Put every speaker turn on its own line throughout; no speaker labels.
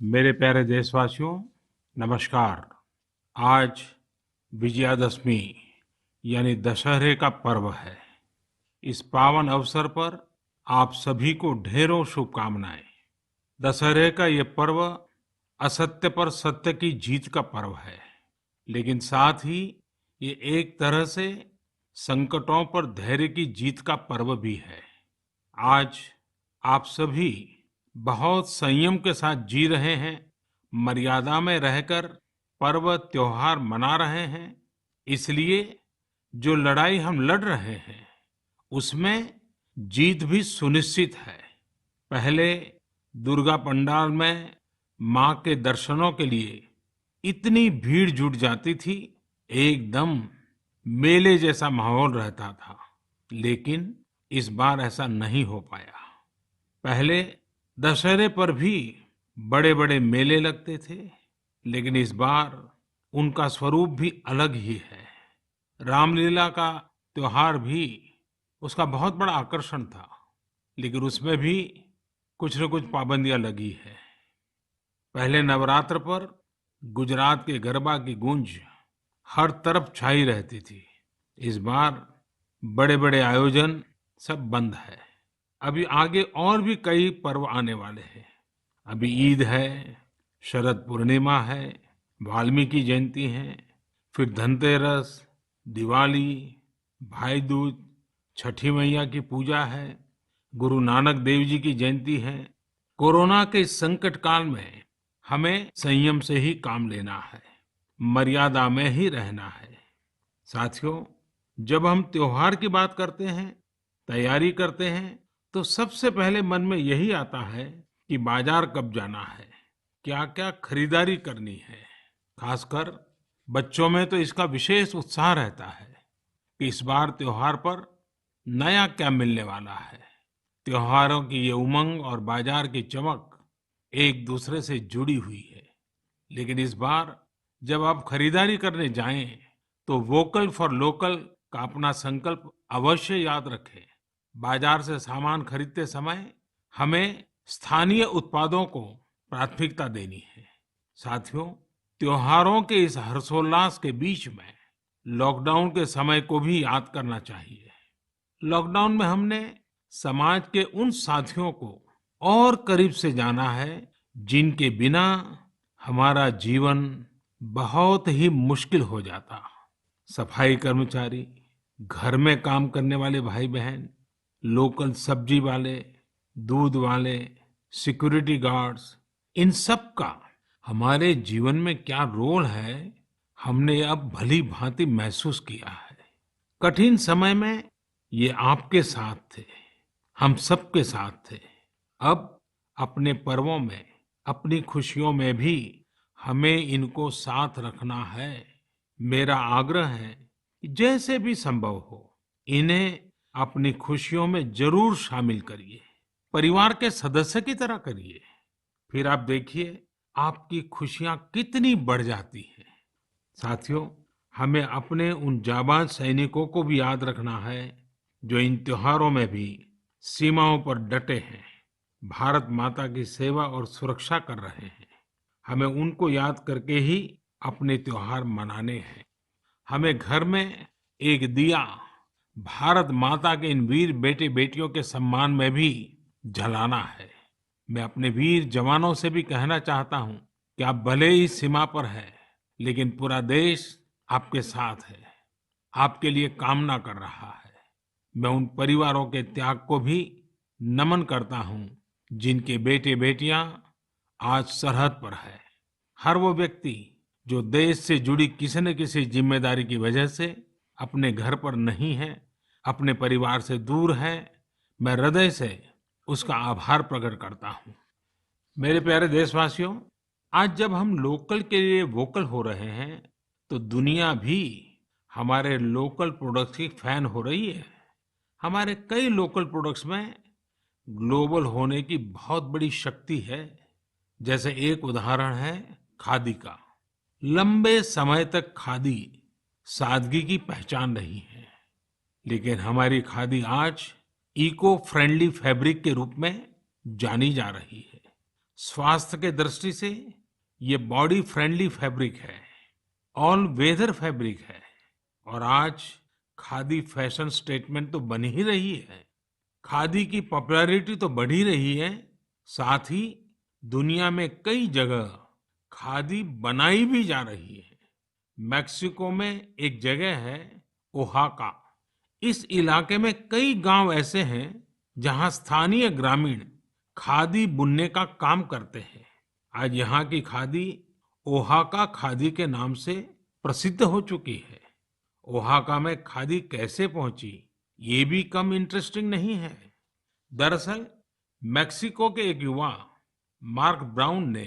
मेरे प्यारे देशवासियों, नमस्कार। आज विजयादशमी यानी दशहरे का पर्व है। इस पावन अवसर पर आप सभी को ढेरों शुभकामनाएं। दशहरे का ये पर्व असत्य पर सत्य की जीत का पर्व है, लेकिन साथ ही ये एक तरह से संकटों पर धैर्य की जीत का पर्व भी है। आज आप सभी बहुत संयम के साथ जी रहे हैं, मर्यादा में रहकर पर्व त्योहार मना रहे हैं। इसलिए जो लड़ाई हम लड़ रहे हैं उसमें जीत भी सुनिश्चित है। पहले दुर्गा पंडाल में मां के दर्शनों के लिए इतनी भीड़ जुट जाती थी, एकदम मेले जैसा माहौल रहता था। लेकिन इस बार ऐसा नहीं हो पाया। पहले दशहरे पर भी बड़े बड़े मेले लगते थे, लेकिन इस बार उनका स्वरूप भी अलग ही है। रामलीला का त्योहार भी उसका बहुत बड़ा आकर्षण था, लेकिन उसमें भी कुछ न कुछ पाबंदियां लगी है। पहले नवरात्र पर गुजरात के गरबा की गूंज हर तरफ छाई रहती थी। इस बार बड़े बड़े आयोजन सब बंद है। अभी आगे और भी कई पर्व आने वाले हैं। अभी ईद है, शरद पूर्णिमा है, वाल्मीकि जयंती है, फिर धनतेरस, दिवाली, भाई दूज, छठी मैया की पूजा है, गुरु नानक देव जी की जयंती है। कोरोना के इस संकट काल में हमें संयम से ही काम लेना है, मर्यादा में ही रहना है। साथियों, जब हम त्योहार की बात करते हैं, तैयारी करते हैं, तो सबसे पहले मन में यही आता है कि बाजार कब जाना है, क्या क्या खरीदारी करनी है। खासकर बच्चों में तो इसका विशेष उत्साह रहता है कि इस बार त्योहार पर नया क्या मिलने वाला है। त्योहारों की ये उमंग और बाजार की चमक एक दूसरे से जुड़ी हुई है। लेकिन इस बार जब आप खरीदारी करने जाएं, तो वोकल फॉर लोकल का अपना संकल्प अवश्य याद रखें। बाजार से सामान खरीदते समय हमें स्थानीय उत्पादों को प्राथमिकता देनी है। साथियों, त्योहारों के इस हर्षोल्लास के बीच में लॉकडाउन के समय को भी याद करना चाहिए। लॉकडाउन में हमने समाज के उन साथियों को और करीब से जाना है जिनके बिना हमारा जीवन बहुत ही मुश्किल हो जाता। सफाई कर्मचारी, घर में काम करने वाले भाई बहन, लोकल सब्जी वाले, दूध वाले, सिक्योरिटी गार्ड्स, इन सब का हमारे जीवन में क्या रोल है, हमने अब भली भांति महसूस किया है। कठिन समय में ये आपके साथ थे, हम सबके साथ थे। अब अपने पर्वों में, अपनी खुशियों में भी हमें इनको साथ रखना है। मेरा आग्रह है कि जैसे भी संभव हो, इन्हें अपनी खुशियों में जरूर शामिल करिए। परिवार के सदस्य की तरह करिए। फिर आप देखिए आपकी खुशियां कितनी बढ़ जाती हैं। साथियों, हमें अपने उन जाबाज सैनिकों को भी याद रखना है जो इन त्योहारों में भी सीमाओं पर डटे हैं, भारत माता की सेवा और सुरक्षा कर रहे हैं। हमें उनको याद करके ही अपने त्योहार मनाने हैं। हमें घर में एक दिया भारत माता के इन वीर बेटे बेटियों के सम्मान में भी जलाना है। मैं अपने वीर जवानों से भी कहना चाहता हूं कि आप भले ही सीमा पर हैं, लेकिन पूरा देश आपके साथ है, आपके लिए कामना कर रहा है। मैं उन परिवारों के त्याग को भी नमन करता हूं जिनके बेटे बेटियां आज सरहद पर है। हर वो व्यक्ति जो देश से जुड़ी किसी न किसी जिम्मेदारी की वजह से अपने घर पर नहीं है, अपने परिवार से दूर है, मैं हृदय से उसका आभार प्रकट करता हूं। मेरे प्यारे देशवासियों, आज जब हम लोकल के लिए वोकल हो रहे हैं, तो दुनिया भी हमारे लोकल प्रोडक्ट्स की फैन हो रही है। हमारे कई लोकल प्रोडक्ट्स में ग्लोबल होने की बहुत बड़ी शक्ति है। जैसे एक उदाहरण है खादी का। लंबे समय तक खादी सादगी की पहचान रही है, लेकिन हमारी खादी आज इको फ्रेंडली फैब्रिक के रूप में जानी जा रही है। स्वास्थ्य के दृष्टि से ये बॉडी फ्रेंडली फैब्रिक है, ऑल वेदर फैब्रिक है और आज खादी फैशन स्टेटमेंट तो बन ही रही है। खादी की पॉपुलैरिटी तो बढ़ ही रही है, साथ ही दुनिया में कई जगह खादी बनाई भी जा रही है। मेक्सिको में एक जगह है ओहाका। इस इलाके में कई गांव ऐसे हैं जहां स्थानीय ग्रामीण खादी बुनने का काम करते हैं। आज यहाँ की खादी ओहाका खादी के नाम से प्रसिद्ध हो चुकी है। ओहाका में खादी कैसे पहुंची, ये भी कम इंटरेस्टिंग नहीं है। दरअसल मेक्सिको के एक युवा मार्क ब्राउन ने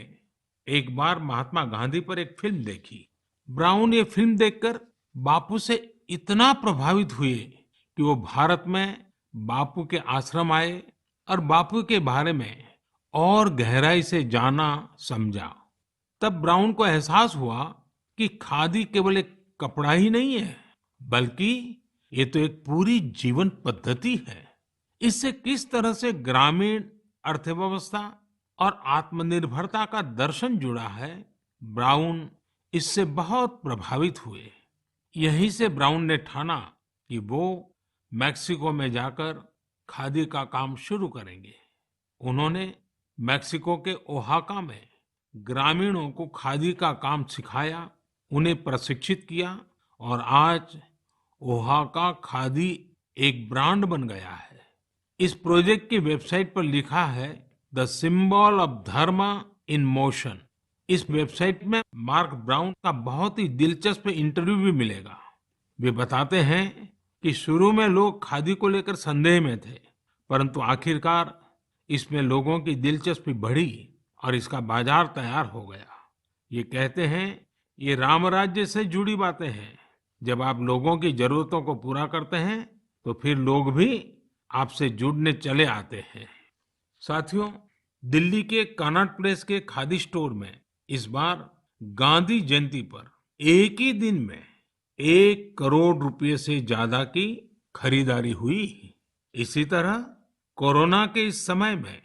एक बार महात्मा गांधी पर एक फिल्म देखी। ब्राउन ये फिल्म देखकर बापू से इतना प्रभावित हुए कि वो भारत में बापू के आश्रम आए और बापू के बारे में और गहराई से जाना समझा। तब ब्राउन को एहसास हुआ कि खादी केवल एक कपड़ा ही नहीं है, बल्कि ये तो एक पूरी जीवन पद्धति है। इससे किस तरह से ग्रामीण अर्थव्यवस्था और आत्मनिर्भरता का दर्शन जुड़ा है, ब्राउन इससे बहुत प्रभावित हुए। यहीं से ब्राउन ने ठाना कि वो मेक्सिको में जाकर खादी का काम शुरू करेंगे। उन्होंने मेक्सिको के ओहाका में ग्रामीणों को खादी का काम सिखाया, उन्हें प्रशिक्षित किया और आज ओहाका खादी एक ब्रांड बन गया है। इस प्रोजेक्ट की वेबसाइट पर लिखा है द सिंबल ऑफ धर्म इन मोशन। इस वेबसाइट में मार्क ब्राउन का बहुत ही दिलचस्प इंटरव्यू भी मिलेगा। वे बताते हैं कि शुरू में लोग खादी को लेकर संदेह में थे, परंतु आखिरकार इसमें लोगों की दिलचस्पी बढ़ी और इसका बाजार तैयार हो गया। ये कहते हैं ये राम राज्य से जुड़ी बातें हैं। जब आप लोगों की जरूरतों को पूरा करते हैं तो फिर लोग भी आपसे जुड़ने चले आते हैं। साथियों, दिल्ली के कनॉट प्लेस के खादी स्टोर में इस बार गांधी जयंती पर एक ही दिन में 1 करोड़ रुपए से ज्यादा की खरीदारी हुई। इसी तरह कोरोना के इस समय में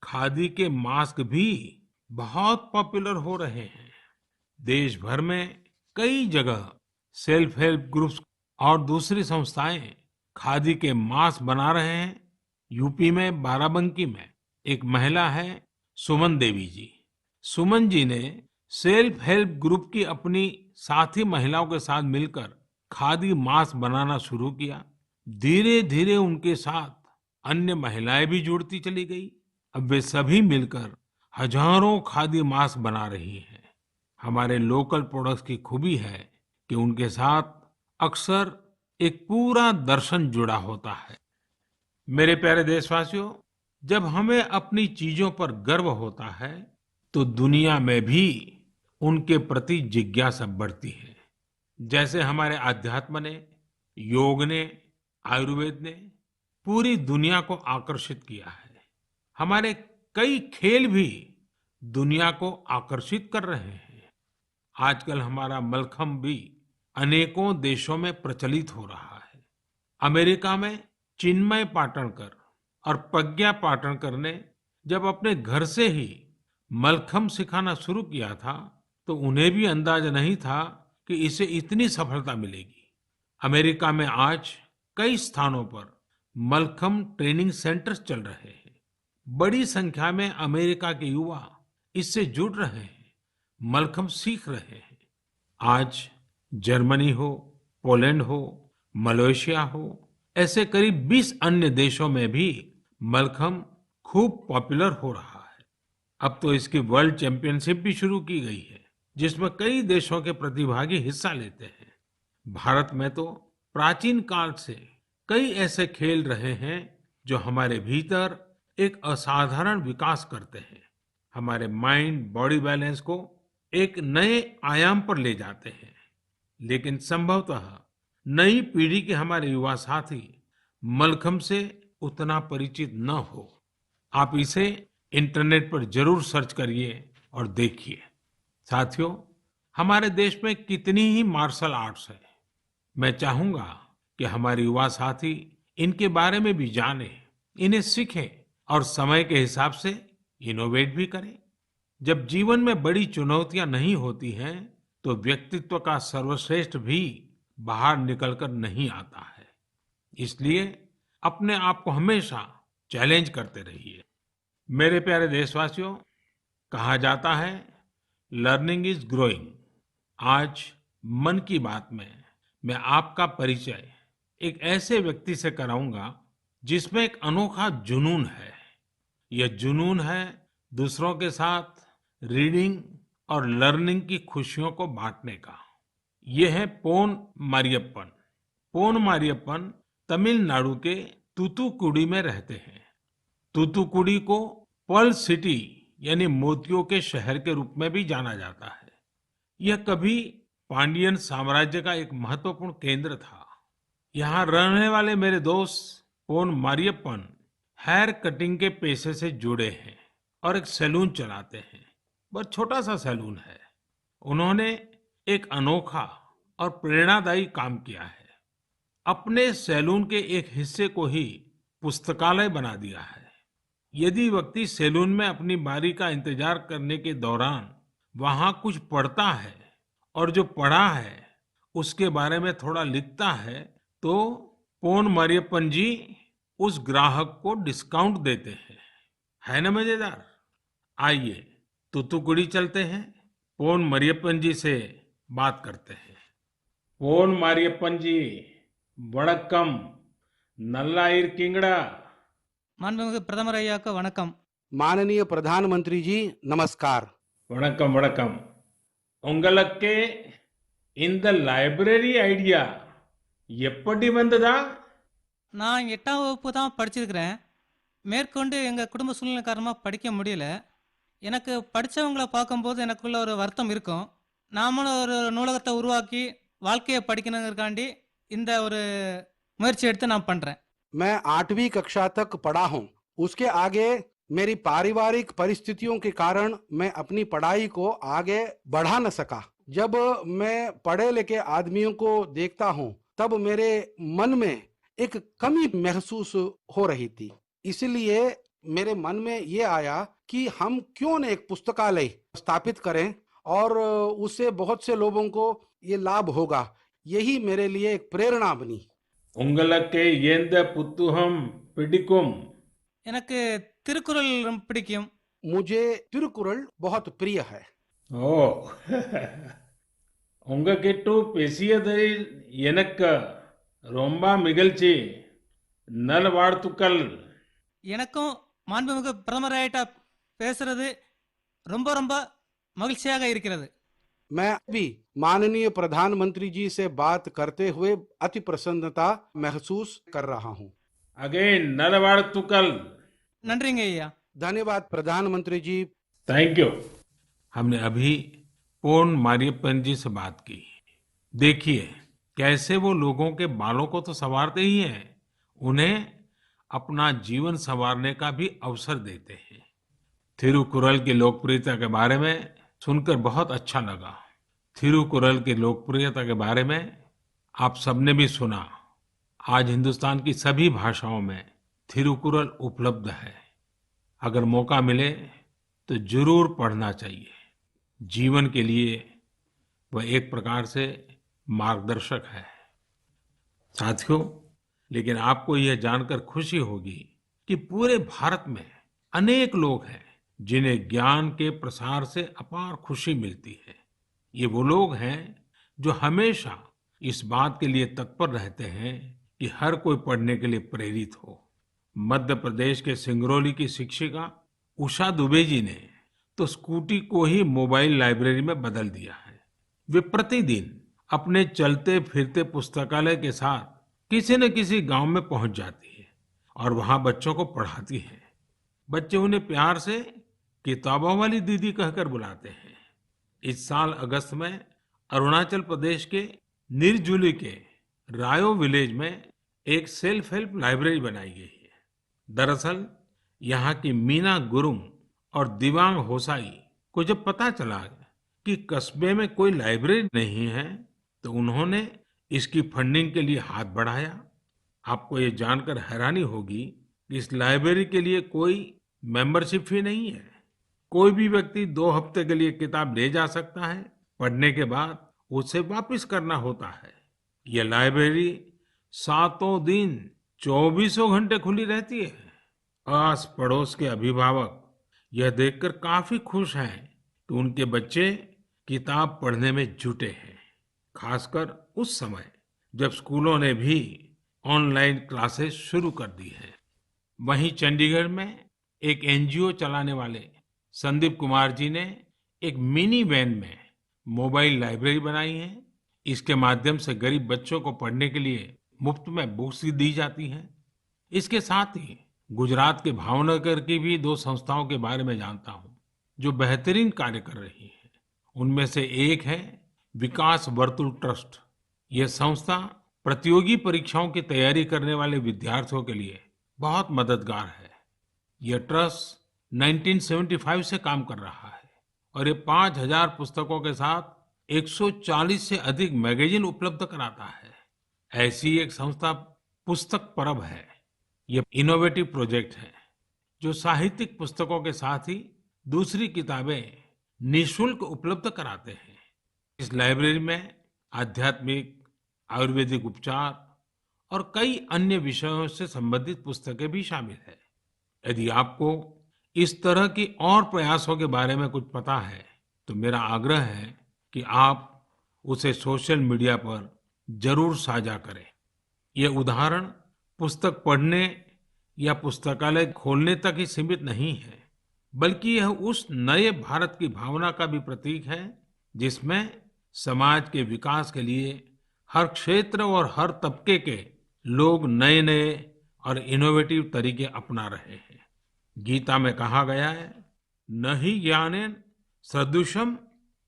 खादी के मास्क भी बहुत पॉपुलर हो रहे हैं। देश भर में कई जगह सेल्फ हेल्प ग्रुप्स और दूसरी संस्थाएं खादी के मास्क बना रहे हैं। यूपी में बाराबंकी में एक महिला है सुमन देवी जी। सुमन जी ने सेल्फ हेल्प ग्रुप की अपनी साथी महिलाओं के साथ मिलकर खादी मास्क बनाना शुरू किया। धीरे धीरे उनके साथ अन्य महिलाएं भी जुड़ती चली गई। अब वे सभी मिलकर हजारों खादी मास्क बना रही हैं। हमारे लोकल प्रोडक्ट्स की खूबी है कि उनके साथ अक्सर एक पूरा दर्शन जुड़ा होता है। मेरे प्यारे देशवासियों, जब हमें अपनी चीजों पर गर्व होता है तो दुनिया में भी उनके प्रति जिज्ञासा बढ़ती है। जैसे हमारे आध्यात्म ने, योग ने, आयुर्वेद ने पूरी दुनिया को आकर्षित किया है। हमारे कई खेल भी दुनिया को आकर्षित कर रहे हैं। आजकल हमारा मलखम्ब भी अनेकों देशों में प्रचलित हो रहा है। अमेरिका में चिन्मय पाटणकर और प्रज्ञा पाटणकर ने जब अपने घर से ही मलखम्ब सिखाना शुरू किया था तो उन्हें भी अंदाजा नहीं था कि इसे इतनी सफलता मिलेगी। अमेरिका में आज कई स्थानों पर मलखम्ब ट्रेनिंग सेंटर्स चल रहे हैं। बड़ी संख्या में अमेरिका के युवा इससे जुड़ रहे हैं, मलखम्ब सीख रहे हैं। आज जर्मनी हो, पोलैंड हो, मलेशिया हो, ऐसे करीब 20 अन्य देशों में भी मलखम्ब खूब पॉपुलर हो रहा है। अब तो इसकी वर्ल्ड चैंपियनशिप भी शुरू की गई है, जिसमें कई देशों के प्रतिभागी हिस्सा लेते हैं। भारत में तो प्राचीन काल से कई ऐसे खेल रहे हैं जो हमारे भीतर एक असाधारण विकास करते हैं, हमारे माइंड बॉडी बैलेंस को एक नए आयाम पर ले जाते हैं। लेकिन संभवतः नई पीढ़ी के हमारे युवा साथी मलखम्ब से उतना परिचित न हो। आप इसे इंटरनेट पर जरूर सर्च करिए और देखिए। साथियों, हमारे देश में कितनी ही मार्शल आर्ट्स है। मैं चाहूंगा कि हमारे युवा साथी इनके बारे में भी जानें, इन्हें सीखें और समय के हिसाब से इनोवेट भी करें। जब जीवन में बड़ी चुनौतियां नहीं होती हैं, तो व्यक्तित्व का सर्वश्रेष्ठ भी बाहर निकलकर नहीं आता है। इसलिए अपने आप को हमेशा चैलेंज करते रहिए। मेरे प्यारे देशवासियों, कहा जाता है लर्निंग इज ग्रोइंग। आज मन की बात में मैं आपका परिचय एक ऐसे व्यक्ति से कराऊंगा जिसमें एक अनोखा जुनून है। यह जुनून है दूसरों के साथ रीडिंग और लर्निंग की खुशियों को बांटने का। ये है पोन मारियप्पन। पोन मारियप्पन तमिलनाडु के तूतुकुड़ी में रहते हैं। तूतुकुड़ी को पर्ल सिटी यानी मोतियों के शहर के रूप में भी जाना जाता है। यह कभी पांडियन साम्राज्य का एक महत्वपूर्ण केंद्र था। यहाँ रहने वाले मेरे दोस्त पोन मारियप्पन हेयर कटिंग के पेशे से जुड़े हैं और एक सैलून चलाते हैं। बहुत छोटा सा सैलून है। उन्होंने एक अनोखा और प्रेरणादायी काम किया है। अपने सैलून के एक हिस्से को ही पुस्तकालय बना दिया है। यदि व्यक्ति सैलून में अपनी बारी का इंतजार करने के दौरान वहां कुछ पढ़ता है और जो पढ़ा है उसके बारे में थोड़ा लिखता है, तो पोन मरियप्पन जी उस ग्राहक को डिस्काउंट देते हैं। है ना मजेदार? आइए तूतुकुड़ी चलते हैं, पोन मरियप्पन जी से बात करते हैं। पोन मरियप्पन जी, वणक्कम, नल्ला इरकिंगड़ा।
மாண்புமிகு பிரதமர் ஐயாவுக்கு வணக்கம்.
माननीय प्रधानमंत्री जी नमस्कार।
வணக்கம் வணக்கம். உங்களுக்கு இந்த லைப்ரரி ஐடியா எப்படி வந்ததா?
நான் 8ஆம் வகுப்பு தான் படிச்சிருக்கிறேன். மேற்கொண்டு எங்கள் குடும்ப சூழ்நிலை காரணமாக படிக்க முடியல. எனக்கு படித்தவங்களை பார்க்கும்போது எனக்குள்ள ஒரு வருத்தம் இருக்கும். நாமளும் ஒரு நூலகத்தை உருவாக்கி வாழ்க்கையை படிக்கணுங்கிறக்காண்டி இந்த ஒரு முயற்சி எடுத்து நான் பண்ணுறேன்.
मैं 8वीं कक्षा तक पढ़ा हूँ। उसके आगे मेरी पारिवारिक परिस्थितियों के कारण मैं अपनी पढ़ाई को आगे बढ़ा न सका। जब मैं पढ़े लिखे आदमियों को देखता हूँ तब मेरे मन में एक कमी महसूस हो रही थी। इसलिए मेरे मन में ये आया कि हम क्यों न एक पुस्तकालय स्थापित करें और उससे बहुत से लोगों को ये लाभ होगा। यही मेरे लिए एक प्रेरणा बनी।
உங்களுக்கு எந்த புத்தகம் பிடிக்கும்?
எனக்கு திருக்குறள் ரொம்ப பிடிக்கும்.
मुझे तिरुकुरल बहुत प्रिय है।
ஓ உங்ககிட்ட பேசியதில் எனக்கு ரொம்ப மகிழ்ச்சி. நல்வாழ்த்துக்கள்.
எனக்கும் மாண்புமிகு பிரதமர் ஐயாட்ட பேசுறது ரொம்ப ரொம்ப மகிழ்ச்சியாக இருக்கிறது.
मैं भी माननीय प्रधानमंत्री जी से बात करते हुए अति प्रसन्नता महसूस कर रहा हूँ।
अगेन नलवाड़तुकल।
நன்றிங்க ஐயா.
धन्यवाद प्रधानमंत्री जी।
Thank you. हमने अभी पोन मारियप्पन जी से बात की। देखिए कैसे वो लोगों के बालों को तो संवारते ही हैं, उन्हें अपना जीवन संवारने का भी अवसर देते हैं। थिरुकुरल की लोकप्रियता के बारे में सुनकर बहुत अच्छा लगा। थिरुकुरल की लोकप्रियता के बारे में आप सबने भी सुना। आज हिंदुस्तान की सभी भाषाओं में थिरुकुरल उपलब्ध है। अगर मौका मिले तो जरूर पढ़ना चाहिए। जीवन के लिए वह एक प्रकार से मार्गदर्शक है। साथियों, लेकिन आपको यह जानकर खुशी होगी कि पूरे भारत में अनेक लोग हैं जिन्हें ज्ञान के प्रसार से अपार खुशी मिलती है। ये वो लोग हैं जो हमेशा इस बात के लिए तत्पर रहते हैं कि हर कोई पढ़ने के लिए प्रेरित हो। मध्य प्रदेश के सिंगरौली की शिक्षिका उषा दुबे जी ने तो स्कूटी को ही मोबाइल लाइब्रेरी में बदल दिया है। वे प्रतिदिन अपने चलते फिरते पुस्तकालय के साथ किसी न किसी गांव में पहुंच जाती है और वहां बच्चों को पढ़ाती है। बच्चे उन्हें प्यार से किताबों वाली दीदी कहकर बुलाते हैं। इस साल अगस्त में अरुणाचल प्रदेश के निरजुली के रायो विलेज में एक सेल्फ हेल्प लाइब्रेरी बनाई गई है। दरअसल यहाँ की मीना गुरुंग और दिवांग होसाई को जब पता चला कि कस्बे में कोई लाइब्रेरी नहीं है, तो उन्होंने इसकी फंडिंग के लिए हाथ बढ़ाया। आपको ये जानकर हैरानी होगी कि इस लाइब्रेरी के लिए कोई मेंबरशिप फी नहीं है, कोई भी व्यक्ति 2 हफ्ते के लिए किताब ले जा सकता है, पढ़ने के बाद उसे वापस करना होता है। ये लाइब्रेरी सातों दिन 24 घंटे खुली रहती है। आस पड़ोस के अभिभावक यह देखकर काफी खुश हैं कि उनके बच्चे किताब पढ़ने में जुटे हैं, खासकर उस समय जब स्कूलों ने भी ऑनलाइन क्लासेस शुरू कर दी है। वहीं चंडीगढ़ में एक एनजीओ चलाने वाले संदीप कुमार जी ने एक मिनी वैन में मोबाइल लाइब्रेरी बनाई है। इसके माध्यम से गरीब बच्चों को पढ़ने के लिए मुफ्त में बुक्स दी जाती हैं। इसके साथ ही गुजरात के भावनगर की भी 2 संस्थाओं के बारे में जानता हूँ जो बेहतरीन कार्य कर रही है। उनमें से एक है विकास वर्तुल ट्रस्ट। यह संस्था प्रतियोगी परीक्षाओं की तैयारी करने वाले विद्यार्थियों के लिए बहुत मददगार है। यह ट्रस्ट 1975 से काम कर रहा है और ये 5000 पुस्तकों के साथ 140 से अधिक मैगजीन उपलब्ध कराता है। ऐसी एक संस्था पुस्तक परब है। ये इनोवेटिव प्रोजेक्ट है जो साहित्यिक पुस्तकों के साथ ही दूसरी किताबें निशुल्क उपलब्ध कराते हैं। इस लाइब्रेरी में आध्यात्मिक, आयुर्वेदिक उपचार और कई अन्य विषयों से संबंधित पुस्तकें भी शामिल है। यदि आपको इस तरह की और प्रयासों के बारे में कुछ पता है तो मेरा आग्रह है कि आप उसे सोशल मीडिया पर जरूर साझा करें। ये उदाहरण पुस्तक पढ़ने या पुस्तकालय खोलने तक ही सीमित नहीं है, बल्कि यह उस नए भारत की भावना का भी प्रतीक है जिसमें समाज के विकास के लिए हर क्षेत्र और हर तबके के लोग नए नए और इनोवेटिव तरीके अपना रहे हैं। गीता में कहा गया है, न ही ज्ञानेन सदृशम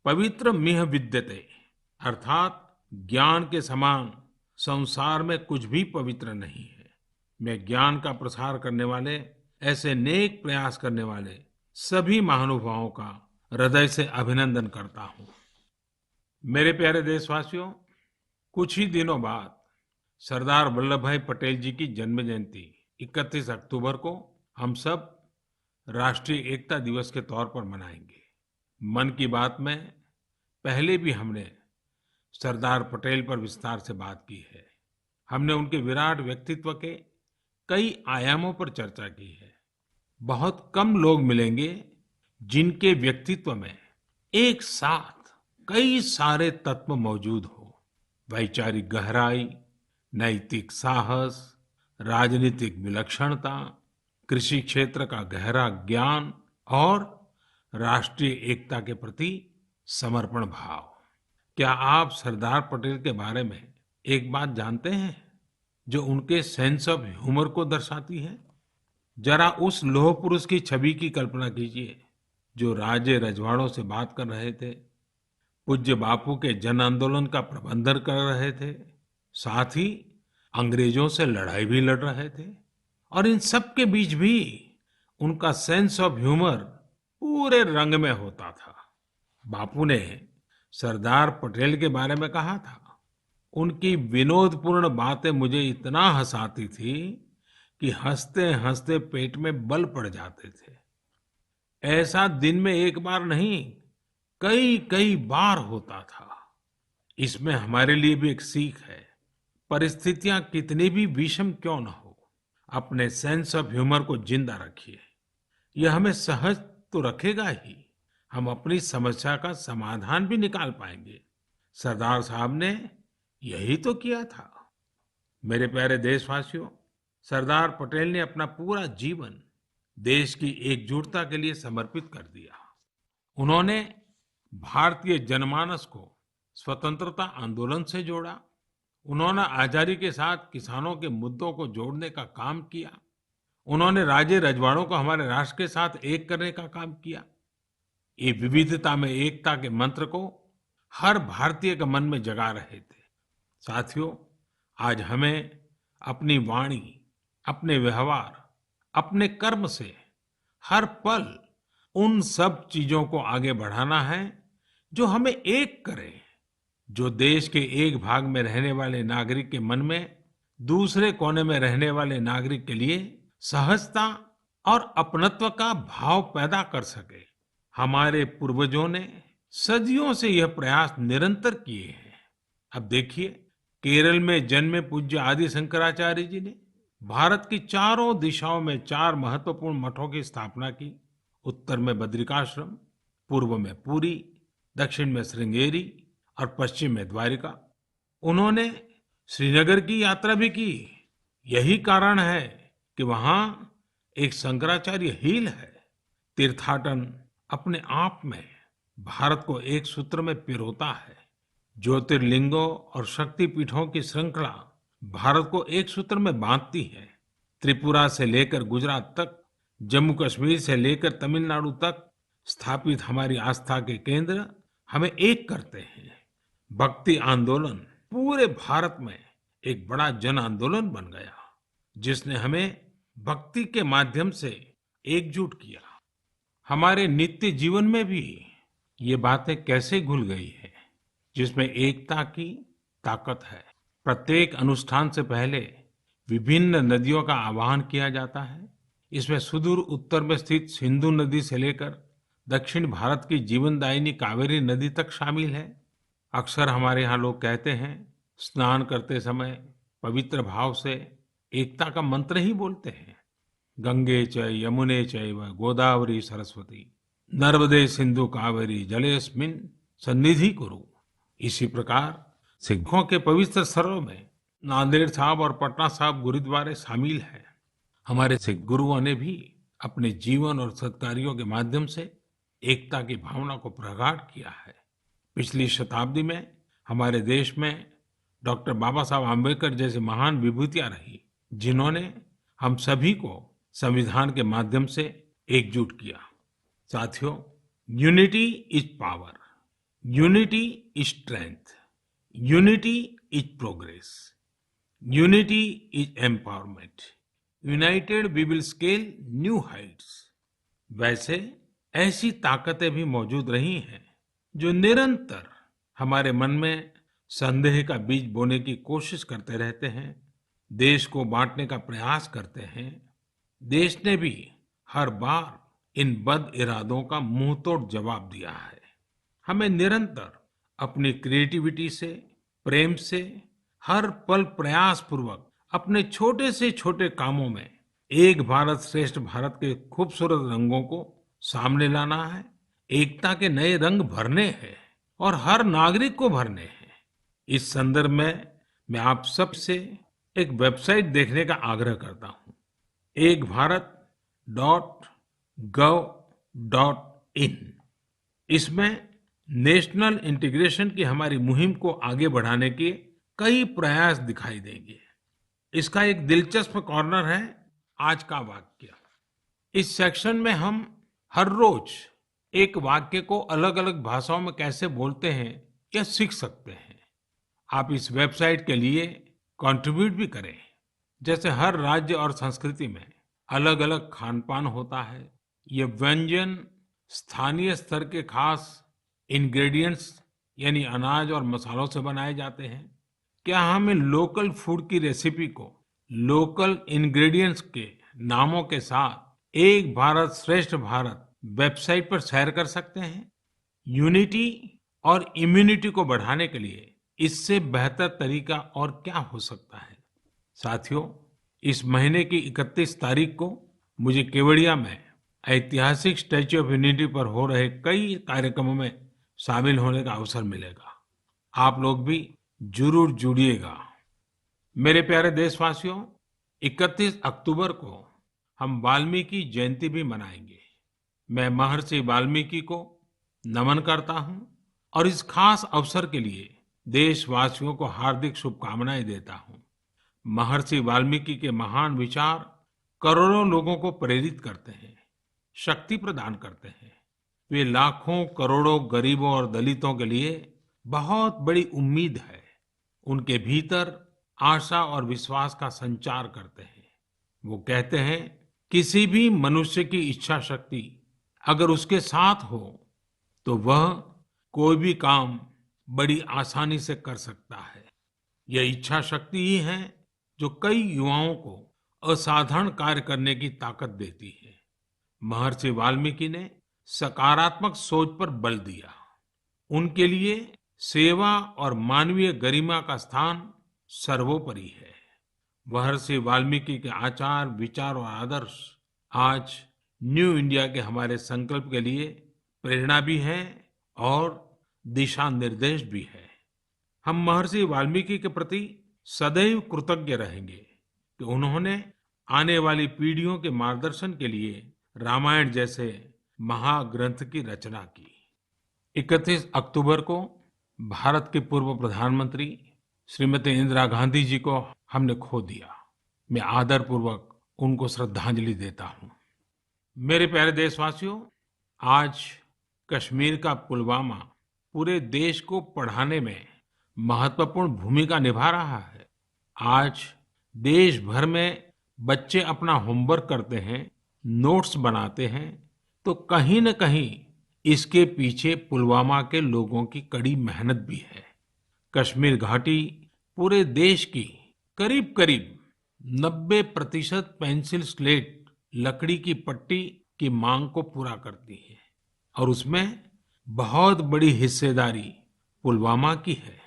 पवित्र मिह विद्यते, अर्थात ज्ञान के समान संसार में कुछ भी पवित्र नहीं है। मैं ज्ञान का प्रसार करने वाले, ऐसे नेक प्रयास करने वाले सभी महानुभावों का हृदय से अभिनंदन करता हूँ। मेरे प्यारे देशवासियों, कुछ ही दिनों बाद सरदार वल्लभ भाई पटेल जी की जन्म जयंती 31 अक्टूबर को हम सब राष्ट्रीय एकता दिवस के तौर पर मनाएंगे। मन की बात में पहले भी हमने सरदार पटेल पर विस्तार से बात की है। हमने उनके विराट व्यक्तित्व के कई आयामों पर चर्चा की है। बहुत कम लोग मिलेंगे जिनके व्यक्तित्व में एक साथ कई सारे तत्व मौजूद हो। वैचारिक गहराई, नैतिक साहस, राजनीतिक विलक्षणता, कृषि क्षेत्र का गहरा ज्ञान और राष्ट्रीय एकता के प्रति समर्पण भाव। क्या आप सरदार पटेल के बारे में एक बात जानते हैं जो उनके सेंस ऑफ ह्यूमर को दर्शाती है? जरा उस लौह पुरुष की छवि की कल्पना कीजिए जो राजे रजवाड़ों से बात कर रहे थे, पूज्य बापू के जन आंदोलन का प्रबंधन कर रहे थे, साथ ही अंग्रेजों से लड़ाई भी लड़ रहे थे, और इन सब के बीच भी उनका सेंस ऑफ ह्यूमर पूरे रंग में होता था। बापू ने सरदार पटेल के बारे में कहा था, उनकी विनोदपूर्ण बातें मुझे इतना हंसाती थी कि हंसते हंसते पेट में बल पड़ जाते थे। ऐसा दिन में एक बार नहीं, कई कई बार होता था। इसमें हमारे लिए भी एक सीख है। परिस्थितियां कितनी भी विषम क्यों न हो, अपने सेंस ऑफ ह्यूमर को जिंदा रखिए। यह हमें सहज तो रखेगा ही, हम अपनी समस्या का समाधान भी निकाल पाएंगे। सरदार साहब ने यही तो किया था। मेरे प्यारे देशवासियों, सरदार पटेल ने अपना पूरा जीवन देश की एकजुटता के लिए समर्पित कर दिया। उन्होंने भारतीय जनमानस को स्वतंत्रता आंदोलन से जोड़ा। उन्होंने आजादी के साथ किसानों के मुद्दों को जोड़ने का काम किया। उन्होंने राजे रजवाड़ों को हमारे राष्ट्र के साथ एक करने का काम किया। ये विविधता में एकता के मंत्र को हर भारतीय के मन में जगा रहे थे। साथियों, आज हमें अपनी वाणी, अपने व्यवहार, अपने कर्म से हर पल उन सब चीजों को आगे बढ़ाना है जो हमें एक करे, जो देश के एक भाग में रहने वाले नागरिक के मन में दूसरे कोने में रहने वाले नागरिक के लिए सहजता और अपनत्व का भाव पैदा कर सके। हमारे पूर्वजों ने सदियों से यह प्रयास निरंतर किए हैं। अब देखिए, केरल में जन्मे पूज्य आदि शंकराचार्य जी ने भारत की चारों दिशाओं में 4 महत्वपूर्ण मठों की स्थापना की। उत्तर में बद्रिकाश्रम, पूर्व में पुरी, दक्षिण में श्रृंगेरी और पश्चिम में द्वारिका। उन्होंने श्रीनगर की यात्रा भी की। यही कारण है कि वहां एक शंकराचार्य हिल है। तीर्थाटन अपने आप में भारत को एक सूत्र में पिरोता है। ज्योतिर्लिंगों और शक्तिपीठों की श्रृंखला भारत को एक सूत्र में बांधती है। त्रिपुरा से लेकर गुजरात तक, जम्मू कश्मीर से लेकर तमिलनाडु तक स्थापित हमारी आस्था के केंद्र हमें एक करते हैं। भक्ति आंदोलन पूरे भारत में एक बड़ा जन आंदोलन बन गया, जिसने हमें भक्ति के माध्यम से एकजुट किया। हमारे नित्य जीवन में भी ये बातें कैसे घुल गई है, जिसमें एकता की ताकत है। प्रत्येक अनुष्ठान से पहले विभिन्न नदियों का आह्वान किया जाता है। इसमें सुदूर उत्तर में स्थित सिंधु नदी से लेकर दक्षिण भारत की जीवनदायिनी कावेरी नदी तक शामिल है। अक्सर हमारे यहाँ लोग कहते हैं, स्नान करते समय पवित्र भाव से एकता का मंत्र ही बोलते हैं। गंगे च यमुने चैव गोदावरी सरस्वती नर्मदे सिंधु कावेरी जलेस्मिन् सन्निधि कुरु। इसी प्रकार सिखों के पवित्र स्थलों में नांदेड़ साहब और पटना साहब गुरुद्वारे शामिल हैं। हमारे सिख गुरुओं ने भी अपने जीवन और सत्कार्यों के माध्यम से एकता की भावना को प्रगाढ़ किया है। पिछली शताब्दी में हमारे देश में डॉक्टर बाबा साहब आम्बेडकर जैसी महान विभूतियां रही, जिन्होंने हम सभी को संविधान के माध्यम से एकजुट किया। साथियों, unity is power, unity is strength, unity is progress, unity is empowerment, united we will scale new heights. वैसे ऐसी ताकतें भी मौजूद रही हैं जो निरंतर हमारे मन में संदेह का बीज बोने की कोशिश करते रहते हैं, देश को बांटने का प्रयास करते हैं। देश ने भी हर बार इन बद इरादों का मुंहतोड़ जवाब दिया है। हमें निरंतर अपनी क्रिएटिविटी से, प्रेम से, हर पल प्रयास पूर्वक अपने छोटे से छोटे कामों में एक भारत श्रेष्ठ भारत के खूबसूरत रंगों को सामने लाना है। एकता के नए रंग भरने हैं और हर नागरिक को भरने हैं। इस संदर्भ में मैं आप सब से एक वेबसाइट देखने का आग्रह करता हूं, ekbharat.gov.in। इसमें नेशनल इंटीग्रेशन की हमारी मुहिम को आगे बढ़ाने के कई प्रयास दिखाई देंगे। इसका एक दिलचस्प कॉर्नर है आज का वाक्य। इस सेक्शन में हम हर रोज एक वाक्य को अलग अलग भाषाओं में कैसे बोलते हैं यह सीख सकते हैं। आप इस वेबसाइट के लिए कंट्रीब्यूट भी करें। जैसे हर राज्य और संस्कृति में अलग अलग खान पान होता है। ये व्यंजन स्थानीय स्तर के खास इंग्रेडिएंट्स यानी अनाज और मसालों से बनाए जाते हैं। क्या हम इन लोकल फूड की रेसिपी को लोकल इंग्रेडिएंट्स के नामों के साथ एक भारत श्रेष्ठ भारत वेबसाइट पर शेयर कर सकते हैं? यूनिटी और इम्यूनिटी को बढ़ाने के लिए इससे बेहतर तरीका और क्या हो सकता है? साथियों, इस महीने की 31 तारीख को मुझे केवड़िया में ऐतिहासिक स्टैच्यू ऑफ यूनिटी पर हो रहे कई कार्यक्रमों में शामिल होने का अवसर मिलेगा। आप लोग भी जरूर जुड़िएगा। मेरे प्यारे देशवासियों, 31 अक्टूबर को हम वाल्मीकि जयंती भी मनाएंगे। मैं महर्षि वाल्मीकि को नमन करता हूं और इस खास अवसर के लिए देशवासियों को हार्दिक शुभकामनाएं देता हूं। महर्षि वाल्मीकि के महान विचार करोड़ों लोगों को प्रेरित करते हैं, शक्ति प्रदान करते हैं। वे लाखों करोड़ों गरीबों और दलितों के लिए बहुत बड़ी उम्मीद है। उनके भीतर आशा और विश्वास का संचार करते हैं। वो कहते हैं, किसी भी मनुष्य की इच्छा शक्ति अगर उसके साथ हो तो वह कोई भी काम बड़ी आसानी से कर सकता है। यह इच्छा शक्ति ही है जो कई युवाओं को असाधारण कार्य करने की ताकत देती है। महर्षि वाल्मीकि ने सकारात्मक सोच पर बल दिया। उनके लिए सेवा और मानवीय गरिमा का स्थान सर्वोपरि है। महर्षि वाल्मीकि के आचार, विचार और आदर्श आज न्यू इंडिया के हमारे संकल्प के लिए प्रेरणा भी है और दिशा निर्देश भी है। हम महर्षि वाल्मीकि के प्रति सदैव कृतज्ञ रहेंगे कि उन्होंने आने वाली पीढ़ियों के मार्गदर्शन के लिए रामायण जैसे महाग्रंथ की रचना की। 31 अक्टूबर को भारत के पूर्व प्रधानमंत्री श्रीमती इंदिरा गांधी जी को हमने खो दिया। मैं आदरपूर्वक उनको श्रद्धांजलि देता हूँ। मेरे प्यारे देशवासियों, आज कश्मीर का पुलवामा पूरे देश को पढ़ाने में महत्वपूर्ण भूमिका निभा रहा है। आज देश भर में बच्चे अपना होमवर्क करते हैं, नोट्स बनाते हैं, तो कहीं न कहीं इसके पीछे पुलवामा के लोगों की कड़ी मेहनत भी है। कश्मीर घाटी पूरे देश की करीब करीब 90% पेंसिल स्लेट लकड़ी की पट्टी की मांग को पूरा करती है और उसमें बहुत बड़ी हिस्सेदारी पुलवामा की है।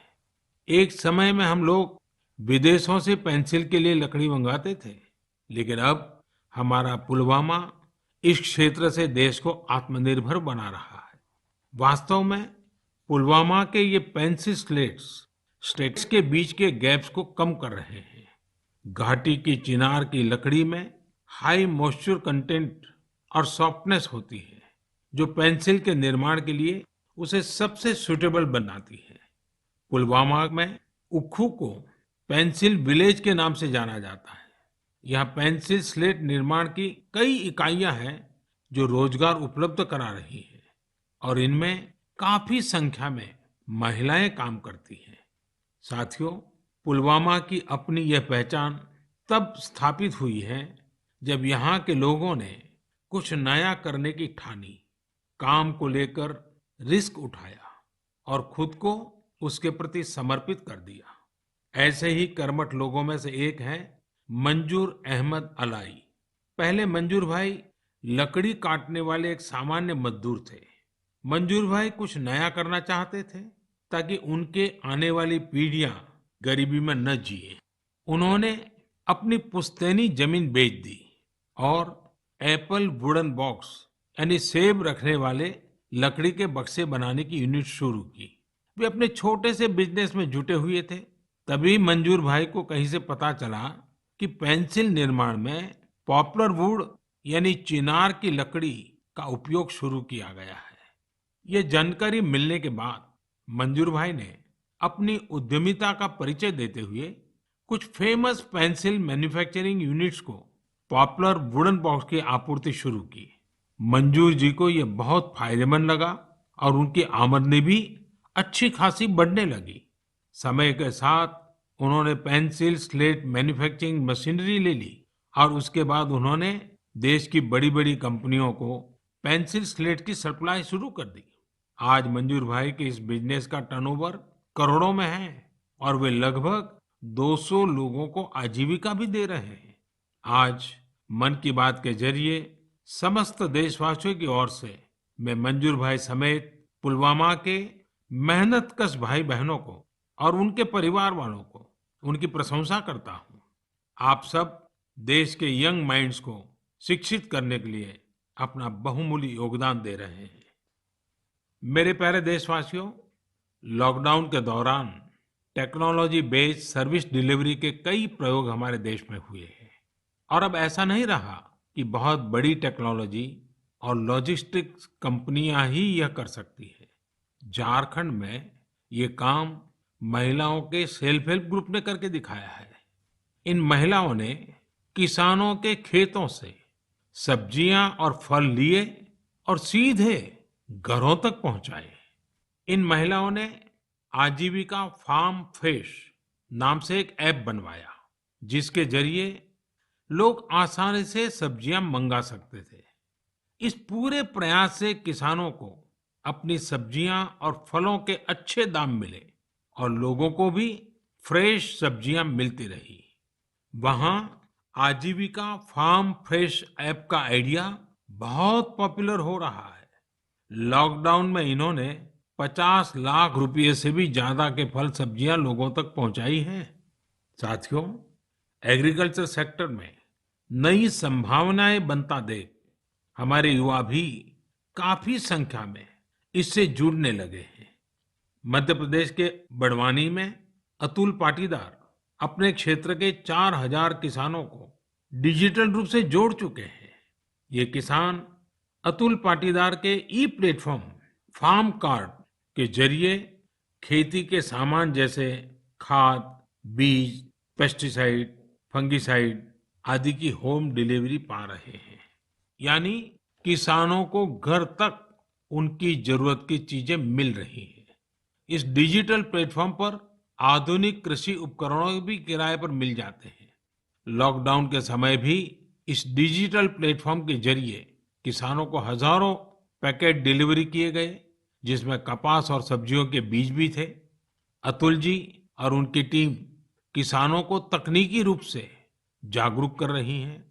एक समय में हम लोग विदेशों से पेंसिल के लिए लकड़ी मंगाते थे, लेकिन अब हमारा पुलवामा इस क्षेत्र से देश को आत्मनिर्भर बना रहा है। वास्तव में पुलवामा के ये पेंसिल स्टेट्स के बीच के गैप्स को कम कर रहे हैं। घाटी की चिनार की लकड़ी में हाई मॉइस्चर कंटेंट और सॉफ्टनेस होती है, जो पेंसिल के निर्माण के लिए उसे सबसे सूटेबल बनाती है। पुलवामा में उक्खू को पेंसिल विलेज के नाम से जाना जाता है। यहाँ पेंसिल स्लेट निर्माण की कई इकाइयां हैं जो रोजगार उपलब्ध करा रही हैं और इनमें काफी संख्या में महिलाएं काम करती हैं। साथियों, पुलवामा की अपनी यह पहचान तब स्थापित हुई है जब यहाँ के लोगों ने कुछ नया करने की ठानी, काम को लेकर रिस्क उठाया और खुद को उसके प्रति समर्पित कर दिया। ऐसे ही कर्मठ लोगों में से एक है मंजूर अहमद अलाई। पहले मंजूर भाई लकड़ी काटने वाले एक सामान्य मजदूर थे। मंजूर भाई कुछ नया करना चाहते थे ताकि उनके आने वाली पीढ़ियां गरीबी में न जिए। उन्होंने अपनी पुश्तैनी जमीन बेच दी और एप्पल वुडन बॉक्स यानी सेब रखने वाले लकड़ी के बक्से बनाने की यूनिट शुरू की। वे अपने छोटे से बिजनेस में जुटे हुए थे। तभी मंजूर भाई को कहीं से पता चला कि पेंसिल निर्माण में पॉपुलर वुड यानी चिनार की लकड़ी का उपयोग शुरू किया गया है। ये जानकारी मिलने के बाद मंजूर भाई ने अपनी उद्यमिता का परिचय देते हुए कुछ फेमस पेंसिल मैन्युफैक्चरिंग यूनिट्स को पॉपुलर वुडन बॉक्स की आपूर्ति शुरू की। मंजूर जी को ये बहुत फायदेमंद लगा और उनकी आमदनी भी अच्छी खासी बढ़ने लगी। समय के साथ उन्होंने पेंसिल स्लेट मैन्युफैक्चरिंग मशीनरी ले ली और उसके बाद उन्होंने देश की बड़ी बड़ी कंपनियों को पेंसिल स्लेट की सप्लाई शुरू कर दी। आज मंजूर भाई के इस बिजनेस का टर्नओवर करोड़ों में है और वे लगभग 200 लोगों को आजीविका भी दे रहे हैं। आज मन की बात के जरिए समस्त देशवासियों की ओर से मैं मंजूर भाई समेत पुलवामा के मेहनतकश भाई बहनों को और उनके परिवार वालों को उनकी प्रशंसा करता हूँ। आप सब देश के यंग माइंड्स को शिक्षित करने के लिए अपना बहुमूल्य योगदान दे रहे हैं। मेरे प्यारे देशवासियों, लॉकडाउन के दौरान टेक्नोलॉजी बेस्ड सर्विस डिलीवरी के कई प्रयोग हमारे देश में हुए हैं और अब ऐसा नहीं रहा कि बहुत बड़ी टेक्नोलॉजी और लॉजिस्टिक्स कंपनियां ही यह कर सकती है। झारखंड में ये काम महिलाओं के सेल्फ हेल्प ग्रुप ने करके दिखाया है। इन महिलाओं ने किसानों के खेतों से सब्जियां और फल लिए और सीधे घरों तक पहुंचाए। इन महिलाओं ने आजीविका फार्म फ्रेश नाम से एक ऐप बनवाया, जिसके जरिए लोग आसानी से सब्जियां मंगा सकते थे। इस पूरे प्रयास से किसानों को अपनी सब्जियां और फलों के अच्छे दाम मिले और लोगों को भी फ्रेश सब्जियां मिलती रही। वहां आजीविका फार्म फ्रेश ऐप का आइडिया बहुत पॉपुलर हो रहा है। लॉकडाउन में इन्होंने 50 लाख रुपए से भी ज्यादा के फल सब्जियां लोगों तक पहुंचाई हैं। साथियों, एग्रीकल्चर सेक्टर में नई संभावनाएं बनता देख हमारे युवा भी काफी संख्या में इससे जुड़ने लगे हैं। मध्य प्रदेश के बड़वानी में अतुल पाटीदार अपने क्षेत्र के 4000 किसानों को डिजिटल रूप से जोड़ चुके हैं। ये किसान अतुल पाटीदार के ई प्लेटफॉर्म फार्म कार्ड के जरिए खेती के सामान जैसे खाद, बीज, पेस्टिसाइड, फंगिसाइड आदि की होम डिलीवरी पा रहे हैं। यानी किसानों को घर तक उनकी जरूरत की चीजें मिल रही हैं। इस डिजिटल प्लेटफॉर्म पर आधुनिक कृषि उपकरणों भी किराए पर मिल जाते हैं। लॉकडाउन के समय भी इस डिजिटल प्लेटफॉर्म के जरिए किसानों को हजारों पैकेट डिलीवरी किए गए, जिसमें कपास और सब्जियों के बीज भी थे। अतुल जी और उनकी टीम किसानों को तकनीकी रूप से जागरूक कर रही हैं,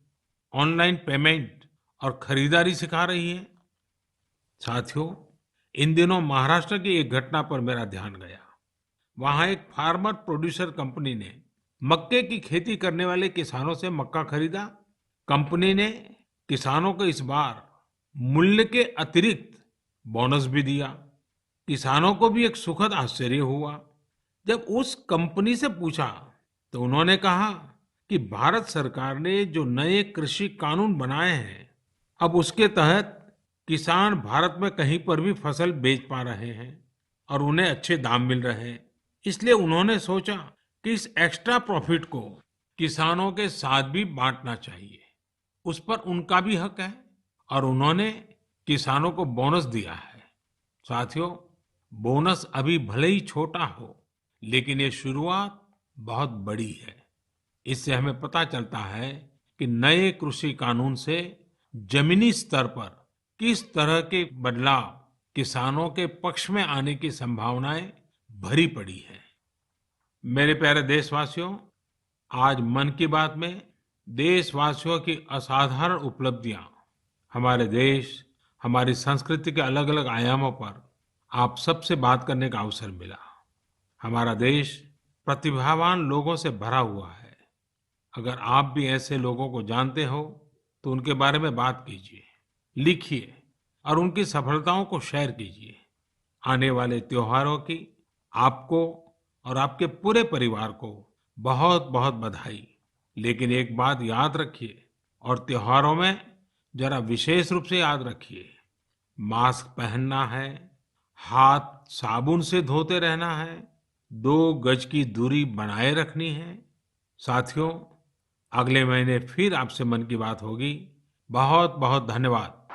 ऑनलाइन पेमेंट और खरीदारी सिखा रही है। साथियों, इन दिनों महाराष्ट्र की एक घटना पर मेरा ध्यान गया। वहां एक फार्मर प्रोड्यूसर कंपनी ने मक्के की खेती करने वाले किसानों से मक्का खरीदा। कंपनी ने किसानों को इस बार मूल्य के अतिरिक्त बोनस भी दिया। किसानों को भी एक सुखद आश्चर्य हुआ। जब उस कंपनी से पूछा तो उन्होंने कहा कि भारत सरकार ने जो नए कृषि कानून बनाए हैं, अब उसके तहत किसान भारत में कहीं पर भी फसल बेच पा रहे हैं और उन्हें अच्छे दाम मिल रहे हैं। इसलिए उन्होंने सोचा कि इस एक्स्ट्रा प्रॉफिट को किसानों के साथ भी बांटना चाहिए। उस पर उनका भी हक है और उन्होंने किसानों को बोनस दिया है। साथियों, बोनस अभी भले ही छोटा हो, लेकिन ये शुरुआत बहुत बड़ी है। इससे हमें पता चलता है कि नए कृषि कानून से जमीनी स्तर पर किस तरह के बदलाव किसानों के पक्ष में आने की संभावनाएं भरी पड़ी है। मेरे प्यारे देशवासियों, आज मन की बात में देशवासियों की असाधारण उपलब्धियां, हमारे देश, हमारी संस्कृति के अलग अलग आयामों पर आप सबसे बात करने का अवसर मिला। हमारा देश प्रतिभावान लोगों से भरा हुआ है। अगर आप भी ऐसे लोगों को जानते हो तो उनके बारे में बात कीजिए, लिखिए और उनकी सफलताओं को शेयर कीजिए। आने वाले त्योहारों की आपको और आपके पूरे परिवार को बहुत बहुत बधाई। लेकिन एक बात याद रखिए और त्योहारों में जरा विशेष रूप से याद रखिए, मास्क पहनना है, हाथ साबुन से धोते रहना है, 2 गज की दूरी बनाए रखनी है। साथियों, अगले महीने फिर आपसे मन की बात होगी। बहुत बहुत धन्यवाद।